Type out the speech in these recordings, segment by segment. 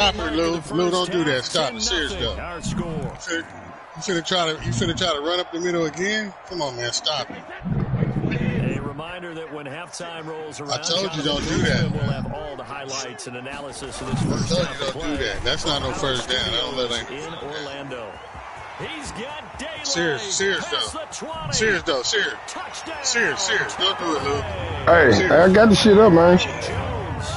Stop it, Lou. Lou, don't do that. Stop it. Serious though. Our score. You finna try to run up the middle again? Come on, man. Stop it. A reminder that when halftime rolls around, I told you don't do that. We'll have all the highlights and analysis of this first I told half you of don't play. do that. That's not no first down. I don't let him. In Orlando. He's got daylight. Serious though. Serious. Don't do it, Lou. Hey, I got the shit up, man. Jones,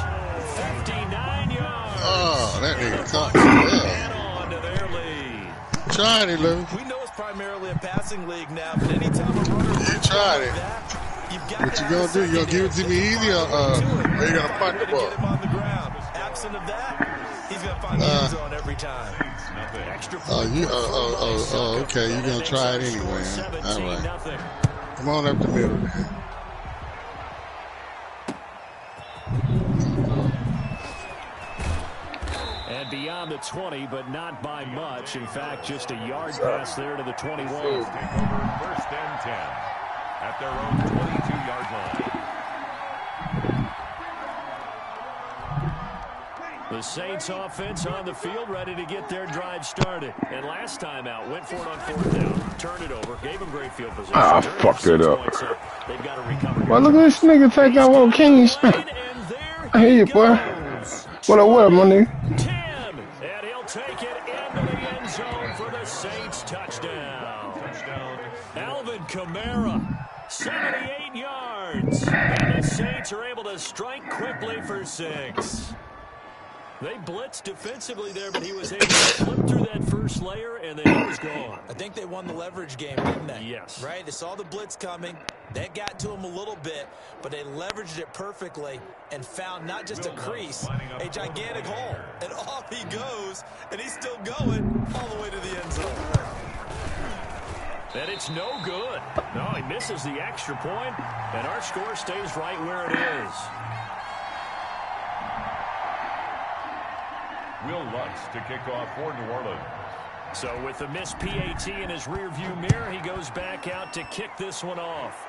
59 yards. Oh, that nigga caught On to their lead. Tried it, Lou. We know it's primarily a passing league now, but anytime a runner You tried it. What you gonna do? You gonna give it to me easy, or you gonna punt the ball? Get him on the ground. Absent of that, he's gonna find the end zone every time. Okay. You're gonna try it anyway. Huh? All right. Come on up the middle, man. And beyond the 20, but not by much. In fact, just a yard pass there to the 21. Take over 1st and 10 at their own 22-yard line. The Saints offense on the field, ready to get their drive started. And last time out, went for it on 4th down, turned it over, gave them great field position. Ah, fucked it up. They've got to recover. Well, look at this nigga take out old Kings. I hear you, boy. What up, my nigga? 10, and he'll take it into the end zone for the Saints touchdown. Alvin Kamara, 78 yards. And the Saints are able to strike quickly for 6. They blitzed defensively there, but he was able to slip through that first layer, and then he was gone. I think they won the leverage game, didn't they? Yes. Right? They saw the blitz coming. That got to him a little bit, but they leveraged it perfectly and found not just a crease, a gigantic hole. And off he goes, and he's still going all the way to the end zone. And it's no good. No, he misses the extra point, and our score stays right where it is. Will Lutz to kick off for New Orleans. So with the missed PAT in his rearview mirror, he goes back out to kick this one off.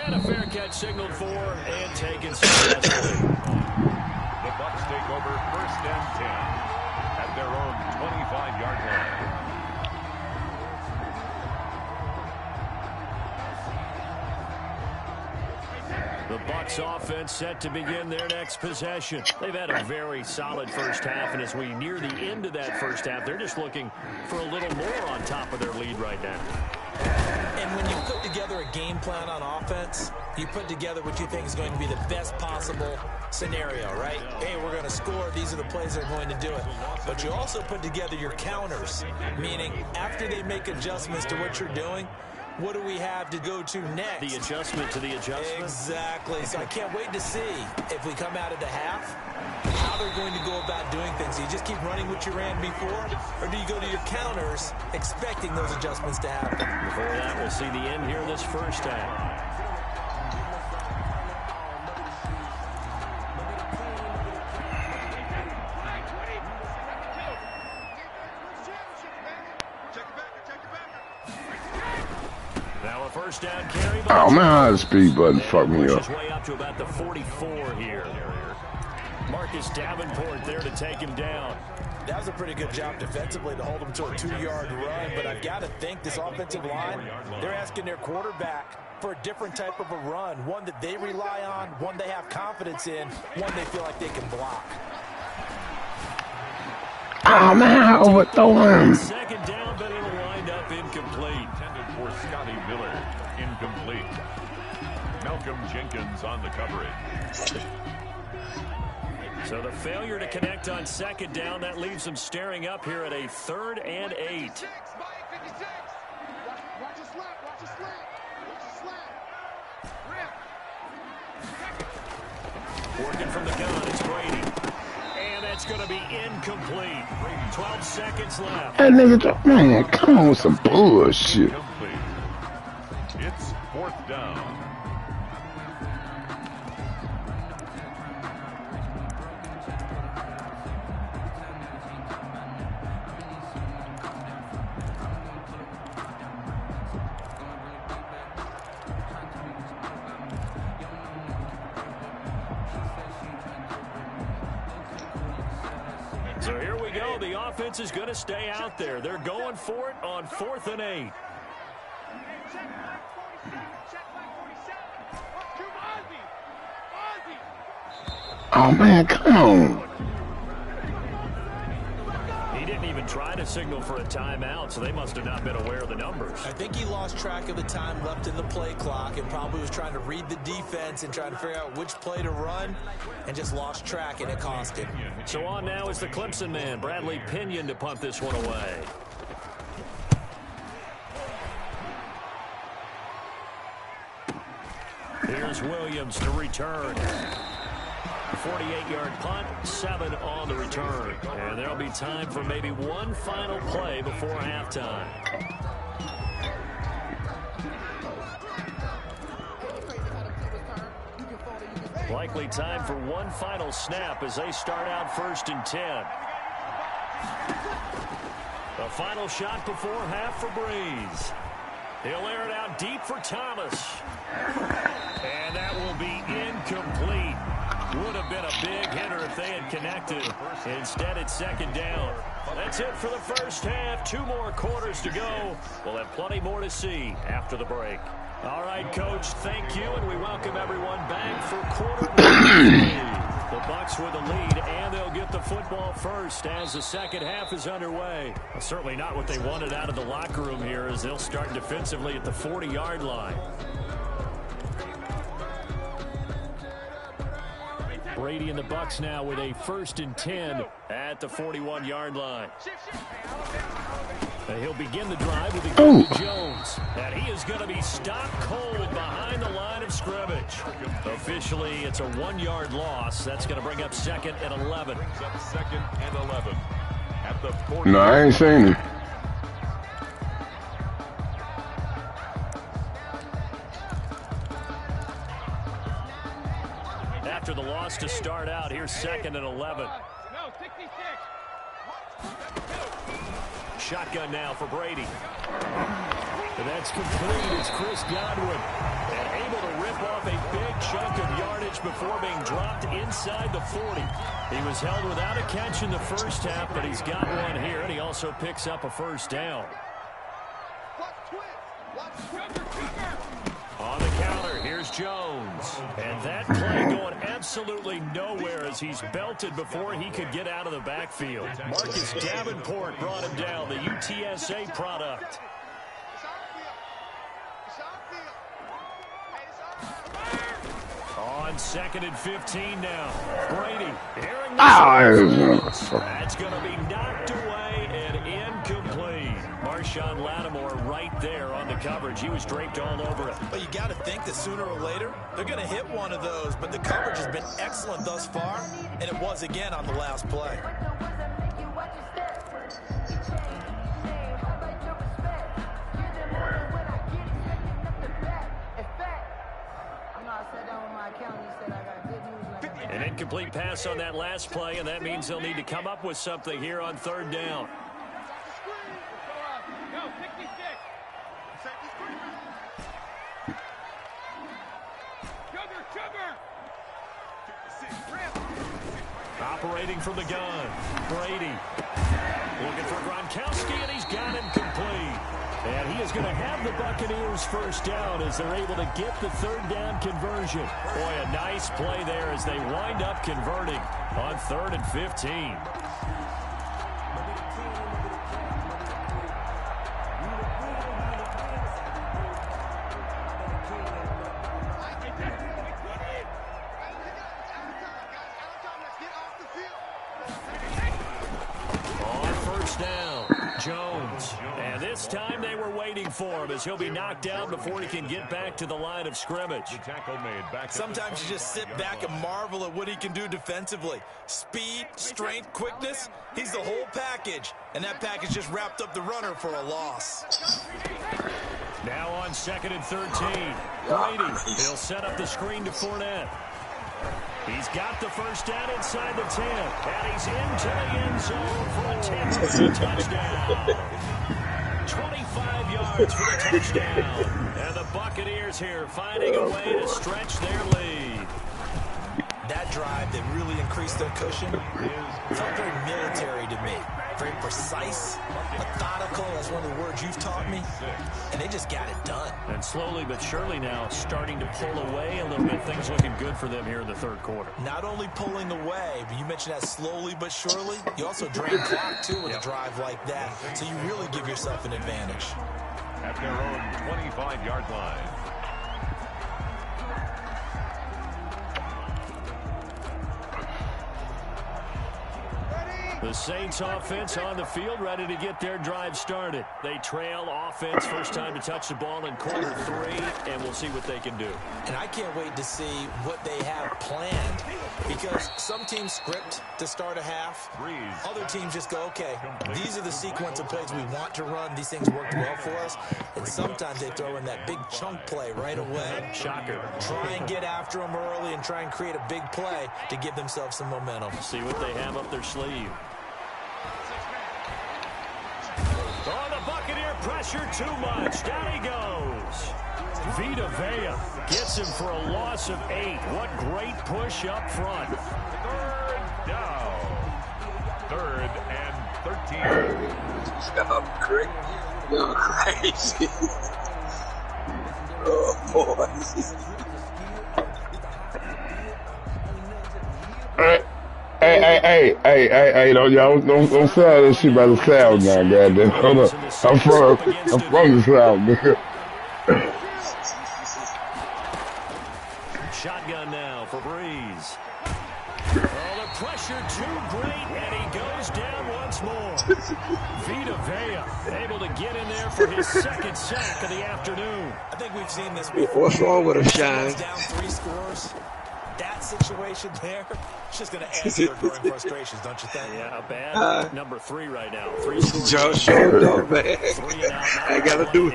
And a fair catch signaled for and taken successfully. The Bucs take over 1st and 10 at their own 25-yard line. The Bucs offense set to begin their next possession. They've had a very solid first half, and as we near the end of that first half, they're just looking for a little more on top of their lead right now. And when you put together a game plan on offense, you put together what you think is going to be the best possible scenario, right? Hey, we're going to score. These are the plays that are going to do it. But you also put together your counters, meaning after they make adjustments to what you're doing, what do we have to go to next? The adjustment to the adjustment? Exactly. So I can't wait to see if we come out of the half, how they're going to go about doing things. Do you just keep running what you ran before, or do you go to your counters expecting those adjustments to happen? Before that, we'll see the end here in this first half. First down carry. Oh man, how the speed button fucked me up. Way up to about the 44 here. Marcus Davenport there to take him down. That was a pretty good job defensively to hold him to a 2-yard run, but I've got to think this offensive line, they're asking their quarterback for a different type of a run, one that they rely on, one they have confidence in, one they feel like they can block. Oh man, I overthrow him. Second down, but it'll wind up incomplete. Intended for Scotty Miller. Incomplete. Malcolm Jenkins on the coverage. So the failure to connect on second down, that leaves them staring up here at a 3rd and 8. Working from the gun, it's Brady. And that's going to be incomplete. 12 seconds left. That nigga, man, come on with some bullshit. It's 4th down. So here we go. The offense is going to stay out there. They're going for it on 4th and 8. Oh, man, come on. He didn't even try to signal for a timeout, so they must have not been aware of the numbers. I think he lost track of the time left in the play clock and probably was trying to read the defense and trying to figure out which play to run and just lost track, and it cost him. So on now is the Clemson man, Bradley Pinion, to punt this one away. Here's Williams to return. 48-yard punt, 7 on the return. And there'll be time for maybe one final play before halftime. Likely time for one final snap as they start out 1st and 10. A final shot before half for Breeze. He'll air it out deep for Thomas. And that will be incomplete. Would have been a big hitter if they had connected. Instead, it's 2nd down. That's it for the first half. 2 more quarters to go. We'll have plenty more to see after the break. All right, Coach, thank you, and we welcome everyone back for quarter 1. The Bucs with the lead, and they'll get the football first as the second half is underway. Well, certainly not what they wanted out of the locker room here as they'll start defensively at the 40-yard line. Brady and the Bucs now with a 1st and 10 at the 41-yard line. He'll begin the drive with a go to Jones. And he is going to be stopped cold behind the line of scrimmage. Officially, it's a 1-yard loss. That's going to bring up 2nd and 11. 2nd and 11 at the 40. No, I ain't seen it. After the loss to start out, here's 2nd and 11. Shotgun now for Brady. And that's complete. It's Chris Godwin. And able to rip off a big chunk of yardage before being dropped inside the 40. He was held without a catch in the first half, but he's got one here, and he also picks up a 1st down. On the counter, here's Jones. And that play going absolutely nowhere as he's belted before he could get out of the backfield. Marcus Davenport brought him down, the UTSA product. On 2nd and 15 now. Brady hearing the that's going to be knocked away and incomplete. Marshawn Lattimore right there on the coverage. He was draped all over it. But you got to think that sooner or later, they're going to hit one of those. But the coverage has been excellent thus far, and it was again on the last play. An incomplete pass on that last play, and that means they'll need to come up with something here on 3rd down. Operating from the gun, Brady looking for Gronkowski, and he's got him complete. And he is going to have the Buccaneers 1st down as they're able to get the 3rd down conversion. Boy, a nice play there as they wind up converting on 3rd and 15. Jones. And this time they were waiting for him as he'll be knocked down before he can get back to the line of scrimmage. Sometimes you just sit back and marvel at what he can do defensively. Speed, strength, quickness. He's the whole package. And that package just wrapped up the runner for a loss. Now on 2nd and 13. Brady, he'll set up the screen to Fournette. He's got the 1st down inside the 10. And he's into the end zone for a 10-yard touchdown. 25 yards for the touchdown. And the Buccaneers here finding a way to stretch their lead. That drive that really increased their cushion felt very military very precise, methodical. That's one of the words you've taught me. And they just got it done. And slowly but surely now starting to pull away a little bit. Things looking good for them here in the third quarter. Not only pulling away, but you mentioned that slowly but surely. You also drain clock, too, with a drive like that. So you really give yourself an advantage. At their own 25-yard line. The Saints offense on the field, ready to get their drive started. They trail offense, first time to touch the ball in quarter 3, and we'll see what they can do. And I can't wait to see what they have planned, because some teams script to start a half. Other teams just go, okay, these are the sequence of plays we want to run. These things worked well for us. And sometimes they throw in that big chunk play right away. Shocker. Try and get after them early and try and create a big play to give themselves some momentum. See what they have up their sleeve. Oh, the Buccaneer pressure too much. Down he goes. Vita Vea gets him for a loss of 8. What great push up front. Third down. 3rd and 13. You're crazy. Oh, boy. Hey, don't sound that shit by the South now, goddamn. Hold on. I'm from the South, man. Shotgun now for Breeze. Oh, the pressure too great, and he goes down once more. Vita Vea able to get in there for his 2nd sack of the afternoon. I think we've seen this before. What's wrong with him, Shine? Down 3 scores. That situation there, it's just going to add to their growing frustrations, don't you think? Yeah, a bad number 3 right now. 3 scores. Just showed up, man. I gotta do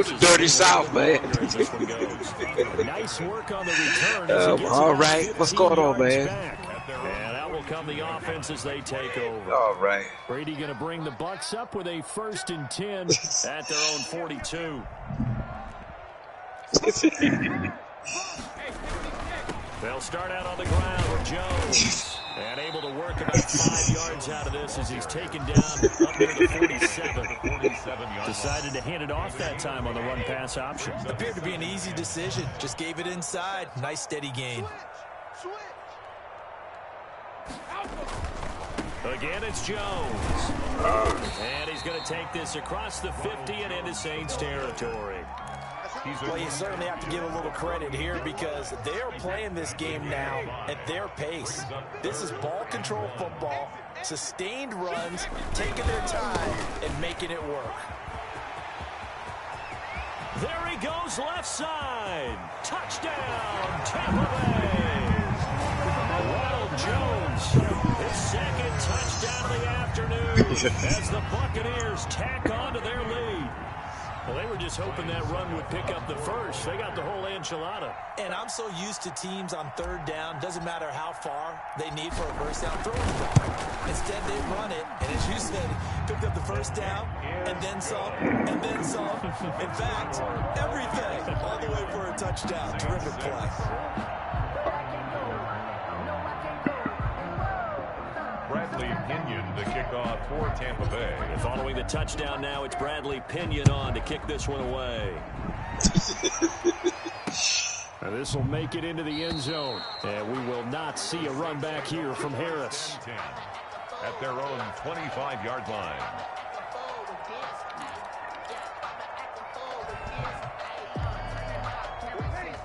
the dirty South, man. Nice work on the return. All right, what's going on, man? And out will come the offense as they take over. All right. Brady going to bring the Bucs up with a 1st and 10 at their own 42. They'll start out on the ground with Jones. And able to work about 5 yards out of this as he's taken down up near the 47. Decided to hand it off that time on the run-pass option. Appeared to be an easy decision. Just gave it inside. Nice steady gain. Again, it's Jones. And he's going to take this across the 50 and into Saints territory. Well, you certainly have to give a little credit here because they are playing this game now at their pace. This is ball control football, sustained runs, taking their time, and making it work. There he goes, left side. Touchdown, Tampa Bay. Ronald Jones, his 2nd touchdown of the afternoon as the Buccaneers tack on to their lead. Well, they were just hoping that run would pick up the first. They got the whole enchilada. And I'm so used to teams on 3rd down, doesn't matter how far they need for a first down, throwing the ball. Instead, they run it, and as you said, picked up the first down, and then some, and then some. In fact, everything, all the way for a touchdown. Terrific play. Bradley Pinion to kick off for Tampa Bay. And following the touchdown now, it's Bradley Pinion on to kick this one away. And this will make it into the end zone. And we will not see a run back here from Harris. At their own 25-yard line.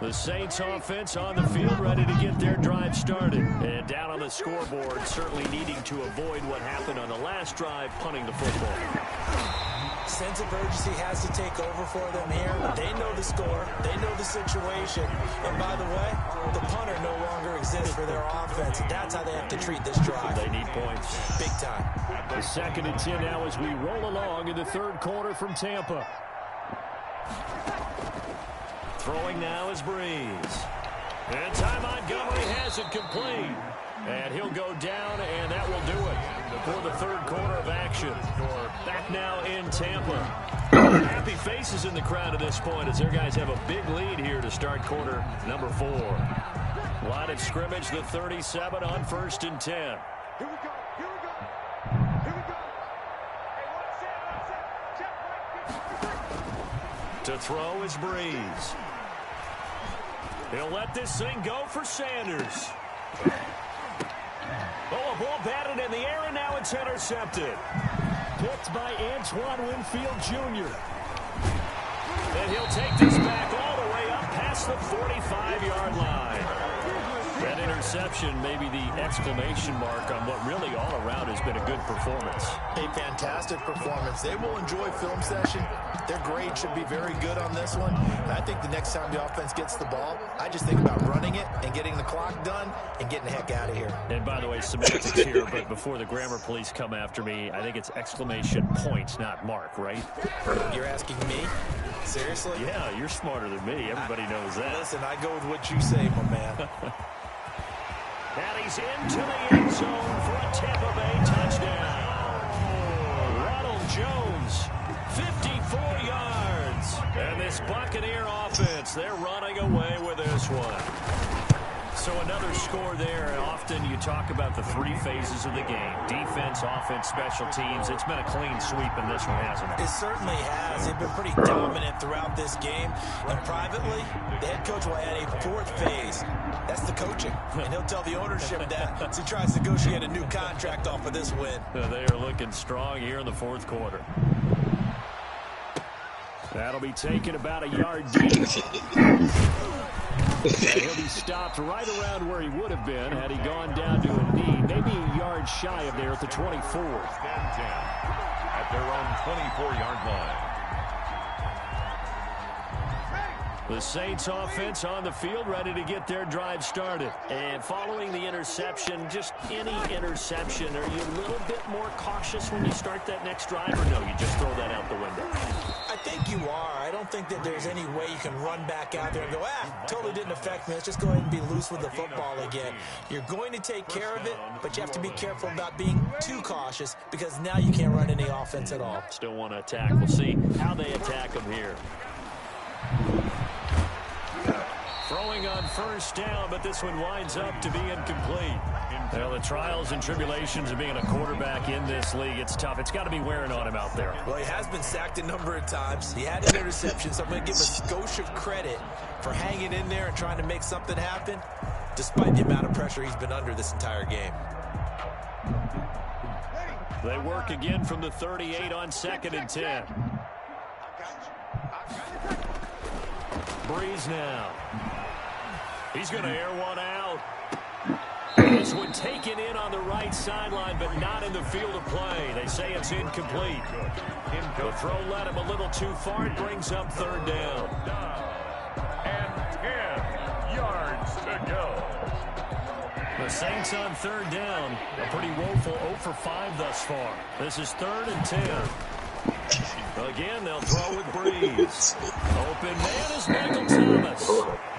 The Saints offense on the field ready to get their drive started. And down on the scoreboard, certainly needing to avoid what happened on the last drive, punting the football. Sense of urgency has to take over for them here. They know the score. They know the situation. And by the way, the punter no longer exists for their offense. That's how they have to treat this drive. They need points. Big time. The 2nd and 10 now as we roll along in the 3rd quarter from Tampa. Throwing now is Breeze. And Ty Montgomery has it complete. And he'll go down, and that will do it for the 3rd quarter of action. Back now in Tampa. Happy faces in the crowd at this point as their guys have a big lead here to start quarter number 4. Line of scrimmage, the 37 on 1st and 10. To throw is Breeze. He'll let this thing go for Sanders. Oh, a ball batted in the air, and now it's intercepted. Picked by Antoine Winfield Jr. And he'll take this back all the way up past the 45-yard line. That interception may be the exclamation mark on what really all around has been a good performance. A fantastic performance. They will enjoy film session. Their grade should be very good on this one. And I think the next time the offense gets the ball, I just think about running it and getting the clock done and getting the heck out of here. And by the way, semantics here, but before the grammar police come after me, I think it's exclamation point, not mark, right? You're asking me? Seriously? Yeah, you're smarter than me. Everybody knows that. Listen, I go with what you say, my man. And he's into the end zone for a Tampa Bay touchdown. Ronald Jones, 54 yards. And this Buccaneer offense, they're running away with this one. So another score there. Often you talk about the three phases of the game. Defense, offense, special teams. It's been a clean sweep in this one, hasn't it? It certainly has. They've been pretty dominant throughout this game. And privately, the head coach will add a fourth phase. That's the coaching. And he'll tell the ownership that as he tries to negotiate a new contract off of this win. They are looking strong here in the fourth quarter. That'll be taken about a yard deep. He'll be stopped right around where he would have been had he gone down to a knee, maybe a yard shy of there at the 24. At their own 24-yard line. The Saints offense on the field, ready to get their drive started. And following the interception, just any interception, are you a little bit more cautious when you start that next drive, or no, you just throw that out the window? I think you are. I don't think that there's any way you can run back out there and go, totally didn't affect me. Let's just go ahead and be loose with the football again. You're going to take care of it, but you have to be careful about being too cautious because now you can't run any offense at all. Still want to attack. We'll see how they attack them here. Throwing on first down, but this one winds up to be incomplete. Well, the trials and tribulations of being a quarterback in this league, it's tough. It's got to be wearing on him out there. Well, he has been sacked a number of times. He had an interception, so I'm going to give him a skosh of credit for hanging in there and trying to make something happen, despite the amount of pressure he's been under this entire game. They work again from the 38 on 2nd and 10. Breeze now. He's going to air one out. This one taken in on the right sideline, but not in the field of play. They say it's incomplete. The throw led him a little too far. It brings up 3rd down. And 10 yards to go. The Saints on 3rd down. A pretty woeful 0 for 5 thus far. This is 3rd and 10. Again, they'll throw with Breeze. Open man is Michael Thomas.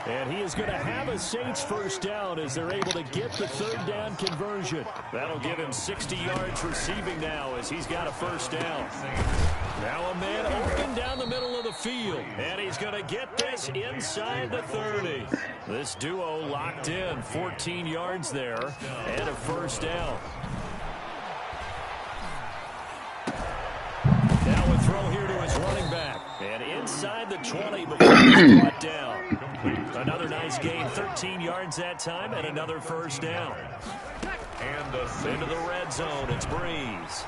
And he is going to have a Saints first down as they're able to get the 3rd down conversion. That'll give him 60 yards receiving now as he's got a first down. Now a man open down the middle of the field. And he's going to get this inside the 30. This duo locked in, 14 yards there and a first down. Now a throw here to his running back. And inside the 20 before he's brought down. Another nice gain, 13 yards that time, and another first down. And into the red zone, it's Breeze.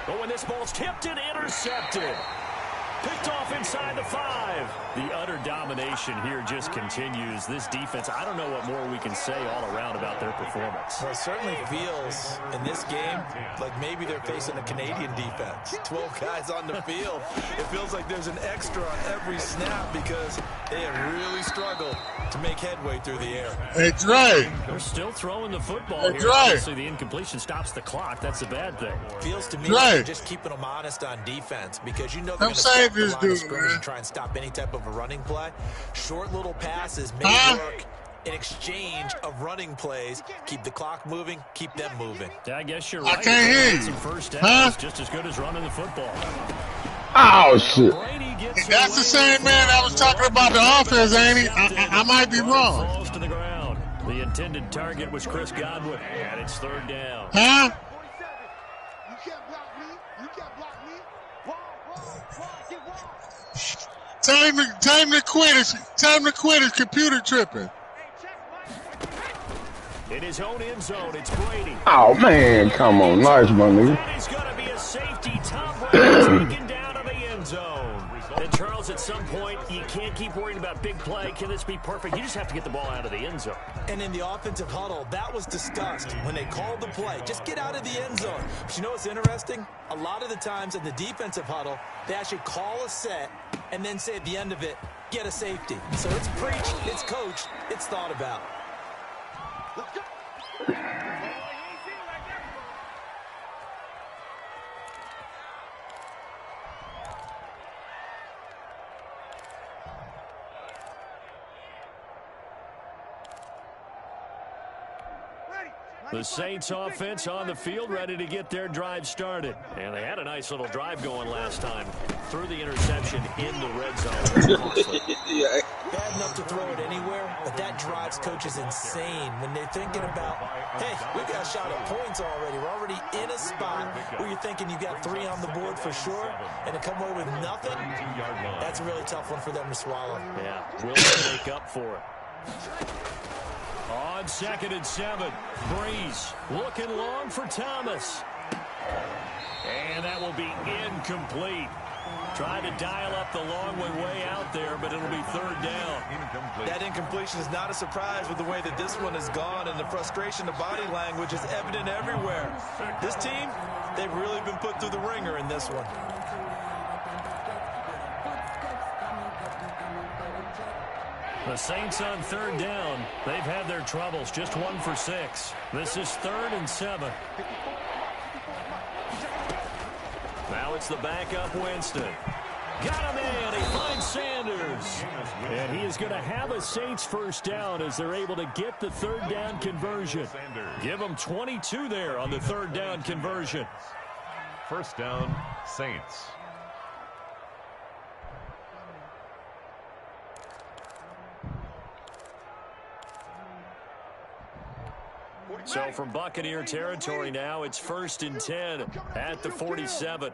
Oh, and this ball's tipped and intercepted. Picked off inside the 5. The utter domination here just continues. This defense, I don't know what more we can say all around about their performance. Well, it certainly feels in this game like maybe they're facing a Canadian defense. 12 guys on the field. It feels like there's an extra on every snap because they have really struggled to make headway through the air. It's right. They're still throwing the football That's here. Right. Obviously, the incompletion stops the clock. That's a bad thing. Feels to me Right. like they're just keeping them honest on defense because you know they're going to stop the line of scrimmage and try and stop any type of a running play. Short little passes may work in exchange of running plays. Keep the clock moving, keep them moving. Yeah, I guess you're right. I can't hear you. Some first downs just as good as running the football. Oh, shit. That's the same man that was talking about the offense, ain't he? I might be wrong. Falls to the ground. The intended target was Chris Godwin, and it's 3rd down. Huh? Time to quit it. Time to quit it. Computer tripping. In his own end zone, it's Brady. Oh, man, come on. Nice, my nigga. That is going to be a safety. Tom Brady taken down to the end zone. And Charles, at some point, you can't keep worrying about big play. Can this be perfect? You just have to get the ball out of the end zone. And in the offensive huddle, that was discussed when they called the play. Just get out of the end zone. But you know what's interesting? A lot of the times in the defensive huddle, they actually call a set and then say at the end of it, get a safety. So it's preached, it's coached, it's thought about. Let's go. The Saints offense on the field, ready to get their drive started. And they had a nice little drive going last time. Threw the interception in the red zone. Yeah. Bad enough to throw it anywhere, but that drives coaches insane when they're thinking about, hey, we've got a shot at points already. We're already in a spot where you're thinking you got 3 on the board for sure, and to come away with nothing, that's a really tough one for them to swallow. Yeah, will they make up for it? On 2nd and 7, Breeze looking long for Thomas. And that will be incomplete. Trying to dial up the long way out there, but it'll be 3rd down. That incompletion is not a surprise with the way that this one has gone, and the frustration, the body language is evident everywhere. This team, they've really been put through the ringer in this one. The Saints on 3rd down. They've had their troubles. Just 1 for 6. This is 3rd and 7. Now it's the backup Winston. Got him in. He finds Sanders. And he is going to have a Saints 1st down as they're able to get the 3rd down conversion. Give them 22 there on the 3rd down conversion. 1st down, Saints. So from Buccaneer territory now, it's 1st and 10 at the 47.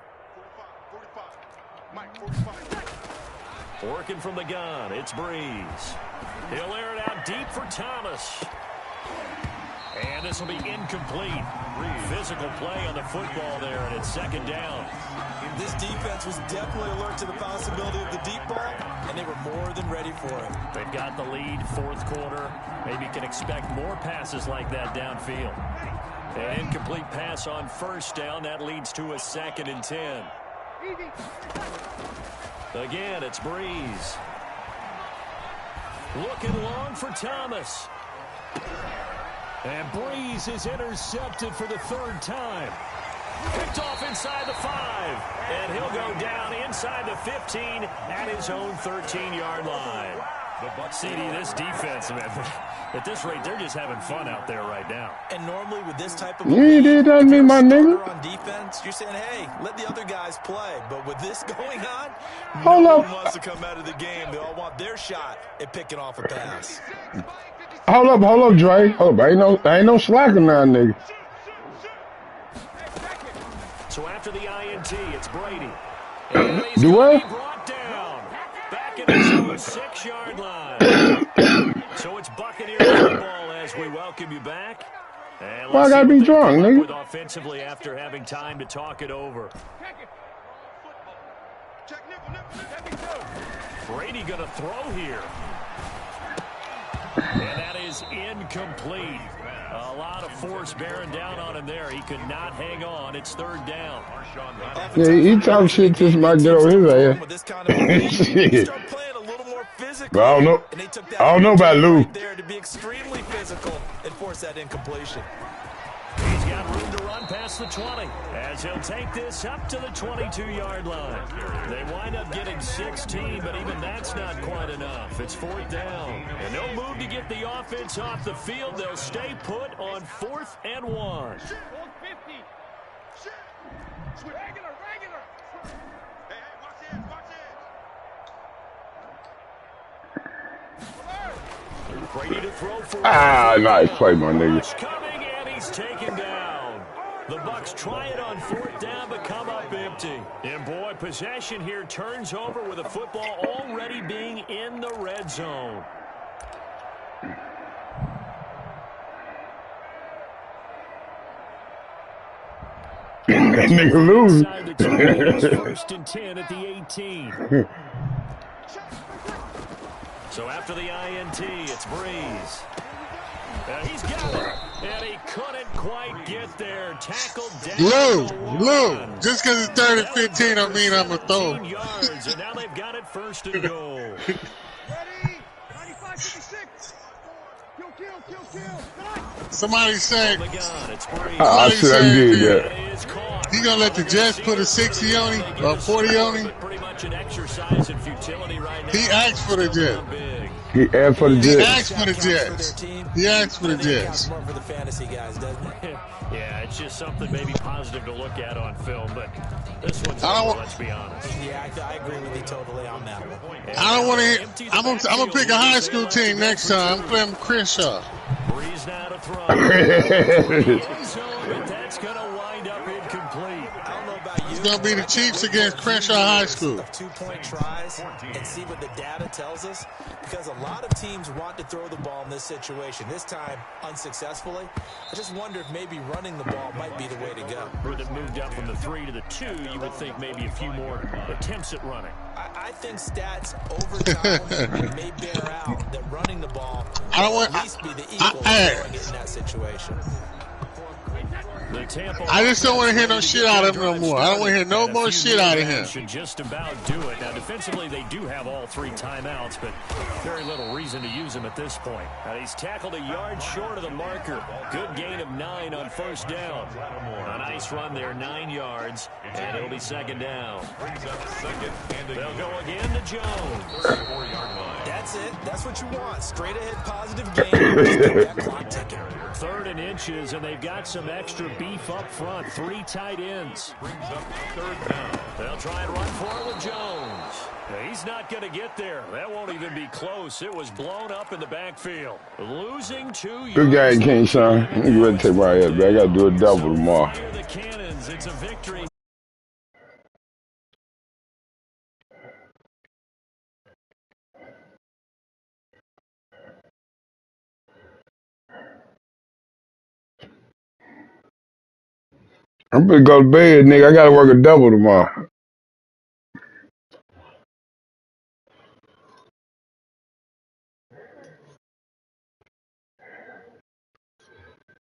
Working from the gun, it's Breeze. He'll air it out deep for Thomas. And this will be incomplete. Physical play on the football there, and it's 2nd down. This defense was definitely alert to the possibility of the deep ball, and they were more than ready for it. They've got the lead, 4th quarter. Maybe can expect more passes like that downfield. An incomplete pass on 1st down. That leads to a 2nd and 10. Again, it's Breeze. Looking long for Thomas. And Breeze is intercepted for the 3rd time. Picked off inside the 5. And he'll go down inside the 15 at his own 13-yard line. CD, this defense, man, at this rate, they're just having fun out there right now. And normally with this type of You did on me, my nigga. on defense, you're saying, hey, let the other guys play. But with this going on, Hold no up. one wants to come out of the game. They all want their shot at picking off a pass. Hold up, Dre. Hold up, ain't no slacking now, nigga. So after the INT, it's Brady. Do what? Brought down. Back at his own 6-yard line. So it's Buccaneer football as we welcome you back. And Well, I gotta be drunk, nigga. with offensively after having time to talk it over. Brady going to throw here. And that is incomplete. A lot of force bearing down on him there. He could not hang on. It's 3rd down. Yeah, he talk shit to somebody get over his ass. Shit. But I don't know about Lou. There to be extremely physical and force that incompletion. He's got room to run past the 20 as he'll take this up to the 22-yard line. They wind up getting 16, but even that's not quite enough. It's 4th down. And they'll move to get the offense off the field. They'll stay put on 4th and 1. Brady to throw for Ah, nice play, my nigga. coming, and he's taken down. The Bucs try it on 4th down, but come up empty. And boy, possession here turns over with the football already being in the red zone. That nigga lose. 1st and 10 at the 18. So after the INT, it's Breeze. He's got it. And he couldn't quite get there. Tackled down. Lou, just because it's 3rd and 15 don't mean I'm a throw. Yards, and now they've got it 1st and goal. Ready? 95-56. Kill. Somebody say, I should have did that. He gonna let the Jets put a 60 on him or 40 on him? Pretty much an exercise in futility right now. He asked for the Jets. He asked for the Jets. He asked for the Jets. He asked for the Jets. More for the fantasy guys, doesn't it? Yeah, it's just something maybe positive to look at on film, but this one's let's be honest. Yeah, I agree with you totally on that one. I don't want to hit. I'm gonna pick a high school team next time. I'm playing Crenshaw. Breeze now to throw. That's going to wind up incomplete. I don't know about you. It's gonna be the Chiefs against Crenshaw High School. 2-point tries and see what the data tells us, because a lot of teams want to throw the ball in this situation. This time, unsuccessfully. I just wonder if maybe running the ball might be the way to go. Would have moved up from the 3 to the 2. You would think maybe a few more attempts at running. I think stats over time may bear out that running the ball will at least be the equal of throwing it in that situation. I just don't want to hear no shit out of him no more. I don't want to hear no more shit out of him. Should just about do it. Now, defensively, they do have all 3 timeouts, but very little reason to use them at this point. He's tackled a yard short of the marker. Good gain of 9 on 1st down. A nice run there, 9 yards, and it'll be 2nd down. They'll go again to Jones. That's it. That's what you want. Straight ahead positive game. Just keep that clock ticking. 3rd and inches, and they've got some extra beef up front. 3 tight ends. They'll try and run for it with Jones. He's not going to get there. That won't even be close. It was blown up in the backfield. Losing 2 yards. Good game, King Sean. You ready to take my head back? I got to do a double tomorrow. The Cannons. It's a victory. I'm gonna go to bed, nigga. I gotta work a double tomorrow.